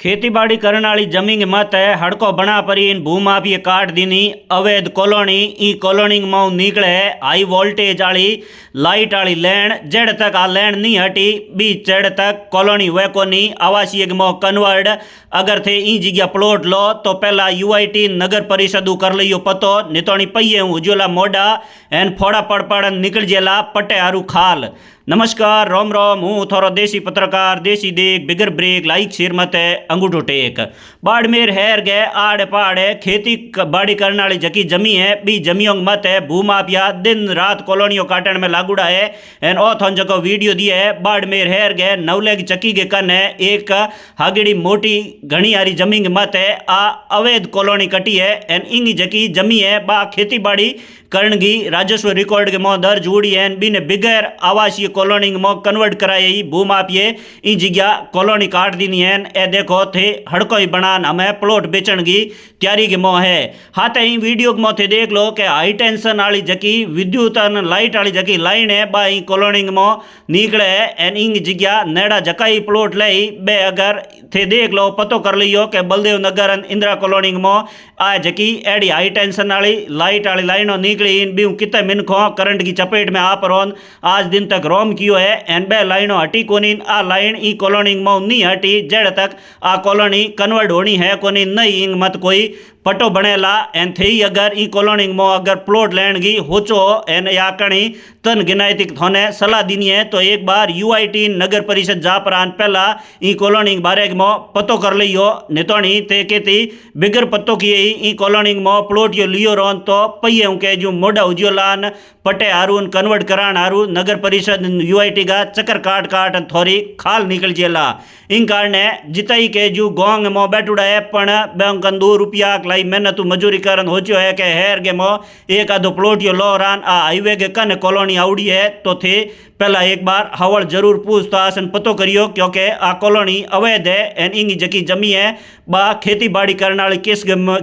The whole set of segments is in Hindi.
खेतीबाड़ी करने वाली जमीन मत है हड़को बना परीन भूमाफिया काट दीनी अवैध कॉलोनी ई कॉलोनी में निकले हाई वोल्टेज वाली लाइट वाली लैंड जड़ तक आ लैंड नहीं हटी बी चढ़ तक कॉलोनी वे कोनी आवासीय में कन्वर्ट अगर थे ई जगह प्लॉट लो तो पहला यूआईटी नगर परिषद कर लियो पतो नितोनी पहिए उज्ज्वला मोडा एन फोड़ा पड़ निकल जेला पटे हारू खाल। नमस्कार रोम रोम हूँ थोरो देसी पत्रकार देसी देख बिगर ब्रेक लाइक शेर मत अंगूठो टेक बाड़मेर हैर गए आड़े पहाड़े खेती बाड़ी करने वाली जकी जमी है बी जमियों मत है भूमाफिया दिन रात कॉलोनियों काटन में लागूड़ा है एन ओ थोन जको वीडियो दिया है बाड़मेर हैर गए नवले की चक्की के कन है एक हागड़ी मोटी घनी हारी जमीन मत है आ अवैध कॉलोनी कटी है एन इंगी जकी जमी है बा खेती बाड़ी करणगी राजस्व रिकॉर्ड के मो दर्ज उड़ी है बिन बिगैर आवासीय कॉलोनी मो कन्वर्ट कराई भूमाफिये इन जगह कॉलोनी काट दीनी है ए देखो थे हड़को ही बनान हमें प्लॉट बेचण की तैयारी के मो है हाँ ही वीडियो के मो थे देख लो कि हाई टेंशन वाली जकी विद्युत लाइट वाली जकी लाइन है बा इन कॉलोनी मो निकले है एन इन जगह नेड़ा जकाई प्लॉट लई बे अगर थे देख लो पतो कर लियो कि बलदेव नगर इंदिरा कॉलोनी मो आ जकी एडी हाई टेंशन वाली लाइट वाली लाइनों निकली इन भी कितने मिनखों करंट की चपेट में आप रोन आज दिन तक रोम कियो है एन बे लाइनों हटी कोनी आ लाइन ई कॉलोनी में नहीं हटी जड़ तक आ कॉलोनी कन्वर्ट होनी है कोनी नहीं इंग मत कोई पटो बनेला एन थे अगर ई कॉलोनी में अगर प्लॉट लैंड की होचो एन या कणी तन गिनायती थोने सलाह दीनी है तो एक बार यूआईटी नगर परिषद जा परान पहला ई कॉलोनी बारे में पतो कर लियो नितोनी ते केती बिगर पतो किए ई कॉलोनी में प्लॉट यो लियो रोन तो पहिए के जो मोडा उज्ज्वलान पटे हारून कन्वर्ट करान हारू नगर परिषद यूआईटी का चक्कर काट काट थोड़ी खाल निकल जेला इन कारण जिताई के जो गोंग मो बैठुड़ा है पण बैंक 2 रुपया लाई मेहनत मजूरी करन हो है के हेर गे मो एक आधो प्लॉट यो लो रान आ हाईवे के कन कॉलोनी आवड़ी है तो थे पहला एक बार हवल जरूर पूछताछ पतो करियो क्योंकि आ कॉलोनी अवैध है एन इंगी जकी जमी है बा खेती बाड़ी करने वाली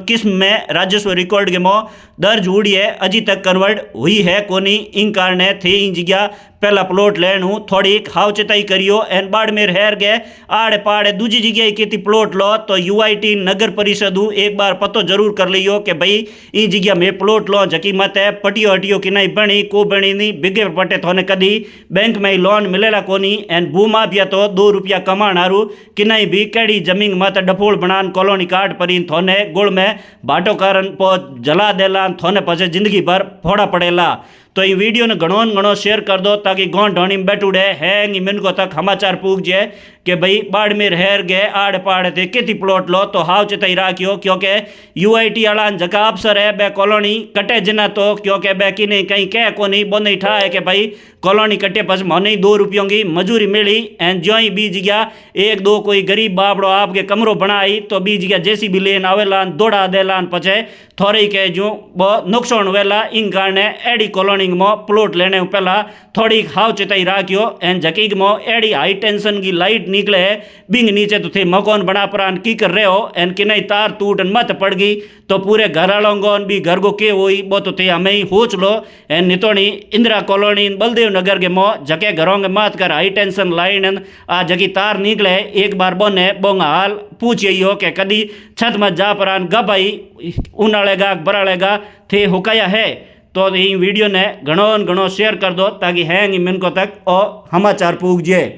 किस्म में राजस्व रिकॉर्ड के मो दर्ज उड़ी है अजी तक कन्वर्ट हुई है कोनी इन कारण थे इन जगह पहला प्लॉट लैंड हूँ थोड़ी हावचेताई करियो एन बाड़मेर हैर गए आड़े पाड़े दूजी जगह खेती प्लॉट लो तो यूआईटी नगर परिषद हूँ एक बार पतो जरूर कर लियो कि भाई इन जगह में प्लॉट लो जकी मत है पटियो हटियो कि नहीं बनी को बनी नहीं बिगे पटे थोने कदी बैंक में लोन मिलेला कोनी एन भूमाफिया तो 2 रुपया कमान हारू कि नहीं भी कड़ी जमीन मत डफोल बनान कॉलोनी काट परीन थोने गुड़ में बाटो कारण पो जला देला थोने पछे जिंदगी भर फोड़ा पड़ेला तो ये वीडियो ने घणो शेयर कर दो ताकि गाँव ढोनी में बैठुड़े हैंग मिनको तक समाचार पूग जाए कि भाई बाड़मेर हैर गए आड़ पाड़ थे केती प्लॉट लो तो हाव चेताई राखियो क्योंकि यूआईटी वाला जका अफसर है बे कॉलोनी कटे जिना तो क्योंकि बे कि नहीं कहीं कह को नहीं बोंद ठा है कि भाई कॉलोनी कटे पस मने 2 रुपयों की मजूरी मिली एन जो ही बी जगह 1-2 कोई गरीब बापड़ो आपके कमरों बनाई तो बी जगह जैसी भी लेन आवेलान दौड़ा देलान पचे थोड़ी के जो बहुत नुकसान वेला इन कारण एडी कॉलोनी में प्लॉट लेने पहला थोड़ी हाव चेताई राखियो एन जकीग में एडी हाई टेंशन की लाइट निकले है बिंग नीचे तो थे मकान बना परान की कर रहे हो एन कि नहीं तार टूट मत पड़ गई तो पूरे घर वालों भी घर को के हुई वो तो थे हमें ही होच लो एन नितोनी इंदिरा कॉलोनी बलदेव नगर के मो जके घरों के मात कर हाई टेंशन लाइन आ जकी तार निकले एक बार बोने बोंगा हाल पूछिए हो कि कदी छत मत जा परान गब आई उनाड़ेगा बराड़ेगा थे हुकाया है तो ये वीडियो ने घणो शेयर कर दो ताकि हैंग मिनको तक और समाचार पूग जाए।